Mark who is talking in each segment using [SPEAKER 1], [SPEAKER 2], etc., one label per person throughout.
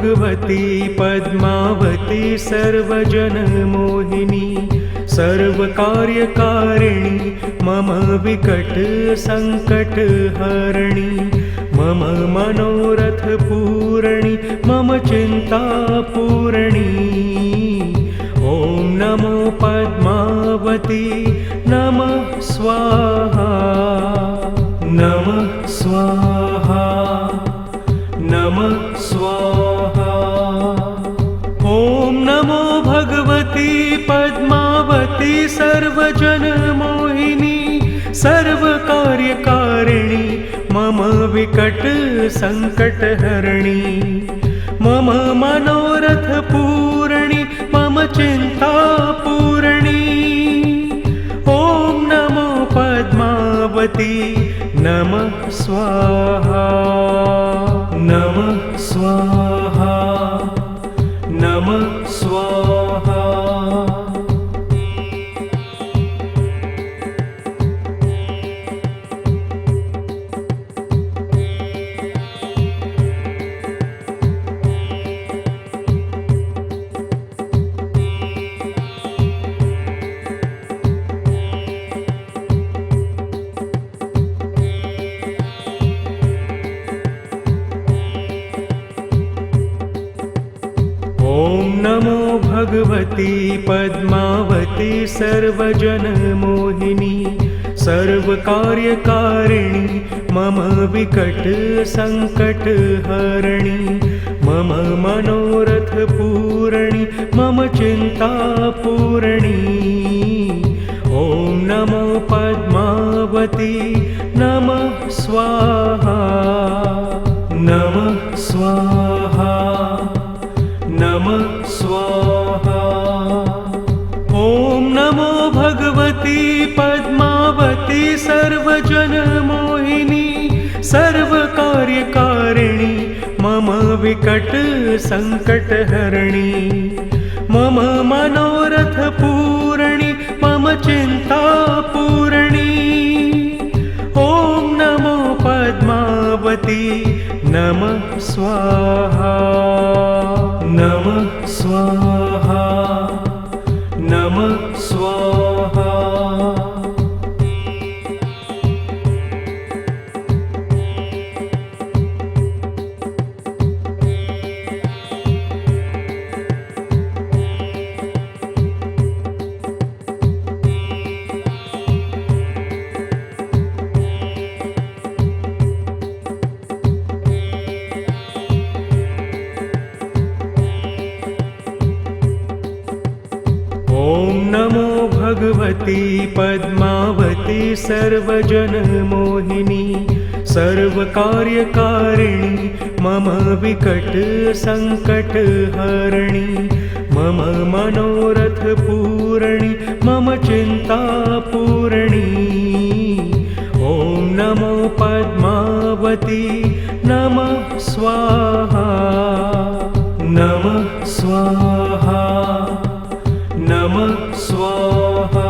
[SPEAKER 1] भगवती पद्मावती सर्वजनमोहिनी सर्वकार्यकारिणी मम विकट संकटहरिणी मम मनोरथ पूरणी मम चिंता पूरणी। ओम नमो पद्मावती नमः स्वाहा नमः स्वाहा नमः स्वाहा। ओम नमो भगवती पद्मावती सर्वजनमोहिनी सर्वकार्यकारिणी मम विकट संकटहरिणी मम मनोरथ पूरणी मम चिंता पूरणी। ओम नमो पद्मावती नमः स्वाहा नमः स्वाहा नमः स्वाहा। ओम नमो भगवती पद्मावती सर्वजनमोहिनी सर्वकार्यकारिणी मम विकट संकटहरिणी मम मनोरथ पूरणी मम चिंता पूरणी। ओम नमो पद्मावती नमः स्वाहा नमः स्वाहा नमः स्वाहा। ओम नमो भगवती पद्मावती सर्वजनमोहिनी सर्वकार्यकारिणी मम विकट संकटहरिणी मम मनोरथ पूरणी मम चिंता पूरणी। ओम नमो पद्मावती नमः स्वाहा नमः स्वाहा नमः स्वाहा। ओम नमो भगवती पद्मावती सर्वजनमोहिनी सर्वकार्यकारिणी मम विकट संकटहरिणी मम मनोरथ पूरणी मम चिंता पूरणी। ओम नमो पद्मावती नमः स्वाहा नमः स्वाहा नमः स्वाहा।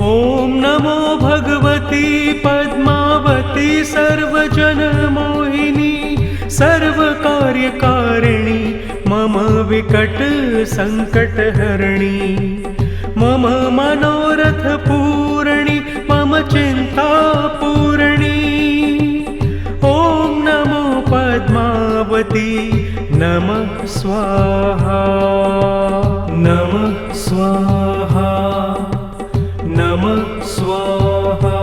[SPEAKER 1] ओम नमो भगवती पद्मावती सर्वजनमोहिनी सर्वकार्यकारिणी मम विकट संकटहरिणी मम मनोरथ पूरणी मम चिंता पूरणी। ओम नमो पद्मावती नमः स्वाहा नमः स्वाहा नमः स्वाहा।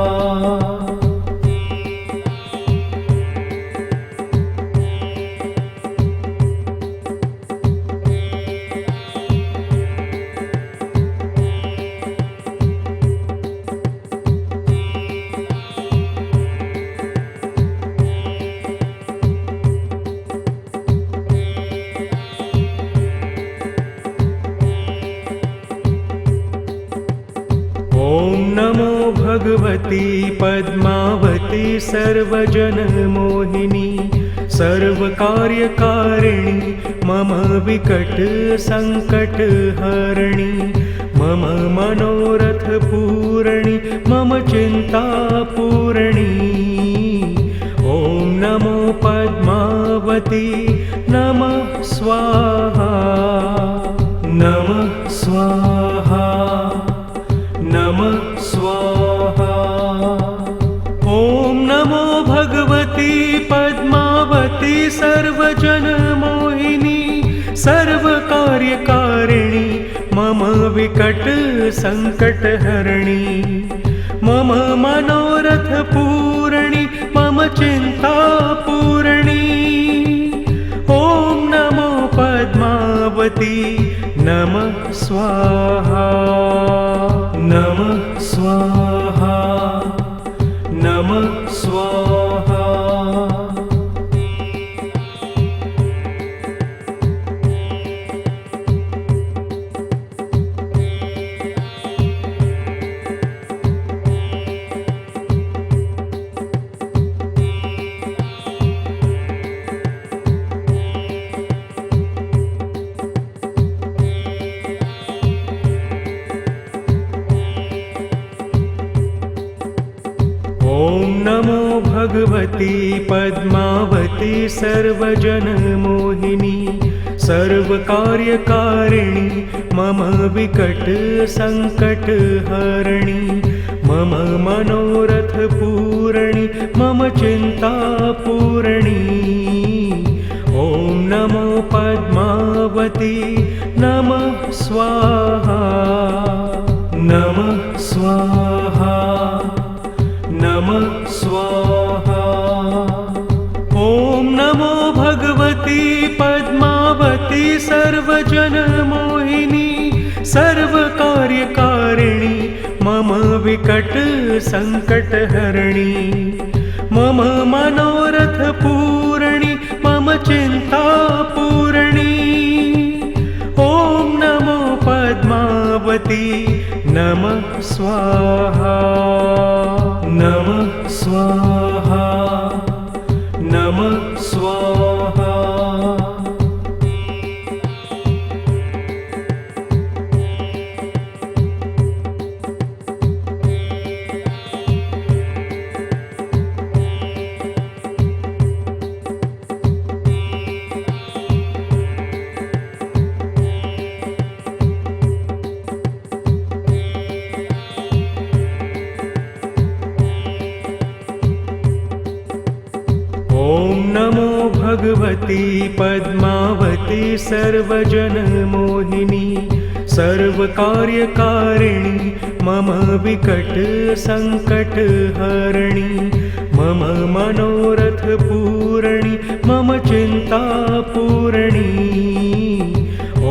[SPEAKER 1] ओम नमो भगवती पद्मावती सर्वजनमोहिनी सर्वकार्यकारिणी मम विकट संकटहरिणी मम मनोरथ पूरणी मम चिंता पूरणी। ओम नमो पद्मावती नमः स्वाहा नमः स्वाहा नमः स्वाहा। ॐ नमो भगवती पद्मावती सर्वजनमोहिनी सर्वकार्यकारिणी मम विकट संकटहरिणी मम मनोरथ पूरणी मम चिंता पूरणी। ॐ नमो पद्मावती नमः स्वाहा नमः स्वाहा नमः स्वाहा। ॐ नमो भगवती पद्मावती सर्वजनमोहिनी सर्वकार्यकारिणी मम विकट संकटहरिणी मम मनोरथ पूरणी मम चिंता पूरणी। ॐ नमो पद्मावती नमः स्वाहा नमः स्वाहा नमः स्वाहा। ॐ नमो भगवती पद्मावती सर्वजनमोहिनी सर्वकार्यकारिणी मम विकट संकटहरिणी मम मनोरथ पूरणी मम चिंता पूरणी। ॐ नमो पद्मावती नमः स्वाहा नमः स्वाहा नमः स्वाहा। ॐ नमो भगवती पद्मावती सर्वजनमोहिनी सर्वकार्यकारिणी मम विकट संकटहरिणी मम मनोरथ पूरणी मम चिंता पूरणी।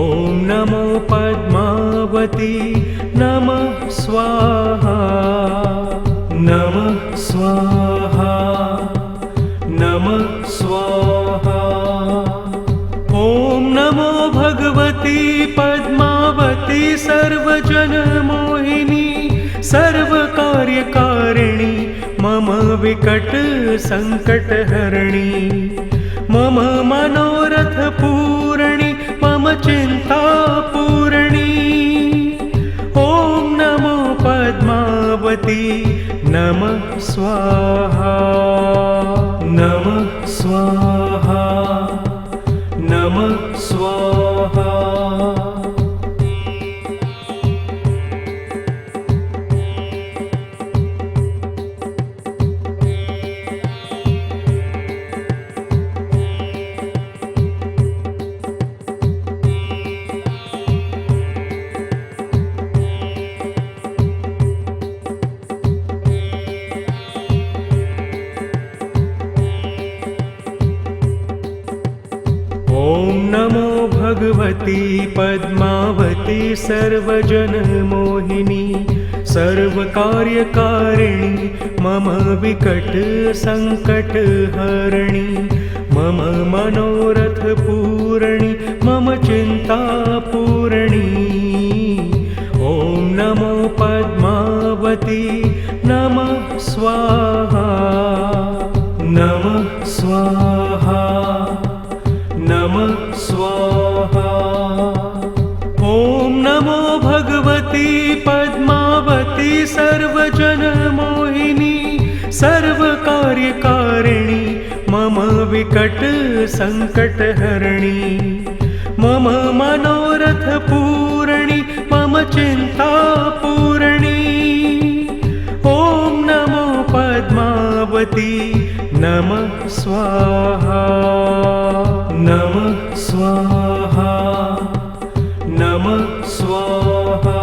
[SPEAKER 1] ॐ नमो पद्मावती नमः स्वाहा नमः स्वाहा नमः स्वाहा। ॐ नमो भगवती पद्मावती सर्वजनमोहिनी सर्वकार्यकारिणी मम विकट संकटहरिणी मम मनोरथ पूरणी मम चिंता पूरणी। ॐ नमो पद्मावती नमः स्वाहा नमः स्वाहा नमः स्वाहा। ॐ नमो भगवती पद्मावती सर्वजनमोहिनी सर्वकार्यकारिणी मम विकट संकटहरिणी मम मनोरथ पूरणी मम चिंता पूरणी। ॐ नमो पद्मावती नमः स्वाहा नमः स्वाहा नमः स्वाहा। ॐ नमो भगवती पद्मावती सर्वजनमोहिनी सर्वकार्यकारिणी मम विकट संकटहरणी मम मनोरथ पूरणी मम चिंता पूरणी। ॐ नमो पद्मावती नमः स्वाहा नमः स्वाहा नमः स्वाहा।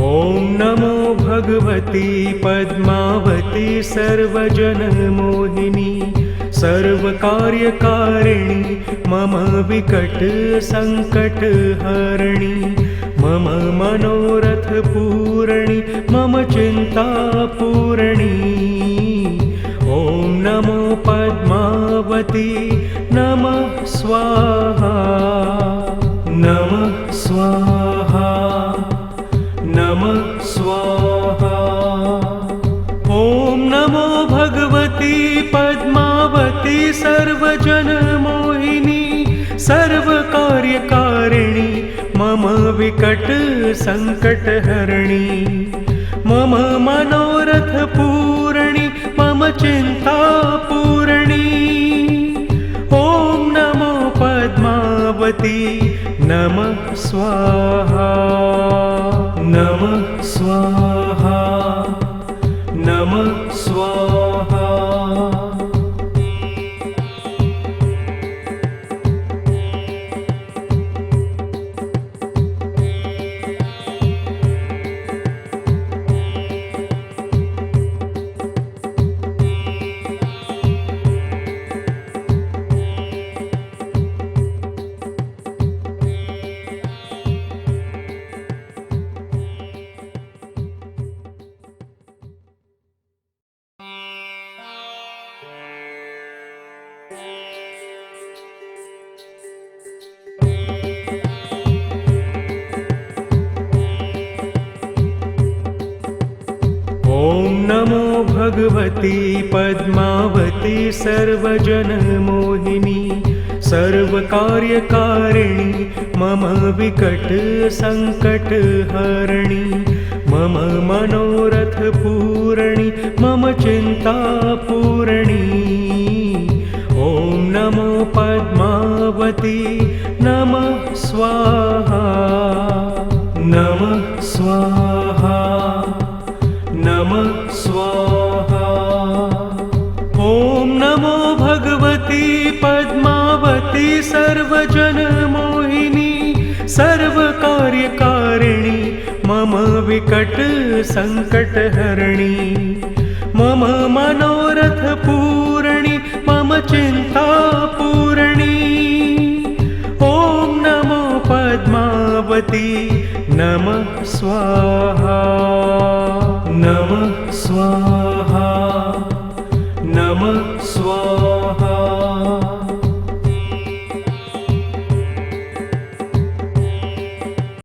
[SPEAKER 1] ॐ नमो भगवती पद्मावती सर्वजनमोहिनी सर्वकार्यकारिणी मम विकट संकटहरिणी मम मनोरथ पूरणी मम चिंता पूरणी। ॐ नमो पद्मावती नमः स्वाहा नमः स्वाहा नमः स्वाहा। ॐ नमो भगवती पद्मावती सर्वजनमोहिनी सर्वकार्यकारिणी मम विकट संकटहरिणी मम मनोरथ पूरणी मम चिंता पूरणी। ॐ नमो पद्मावती नमः स्वाहा नमः स्वाहा नमः स्वाहा। ॐ नमो भगवती पद्मावती सर्वजनमोहिनी सर्वकार्यकारिणी मम विकट संकटहरिणी मम मनोरथ पूरणी मम चिंता पूरणी। ॐ नमो पद्मावती नमः स्वाहा नमः स्वाहा नमः स्वाहा। ॐ नमो भगवती पद्मावती सर्वजनमोहिनी सर्वकार्यकारिणी मम विकट संकटहरिणी मम मनोरथ पूरणी मम चिंता पूरणी। ॐ नमो पद्मावती नमः स्वाहा नमः स्वाहा।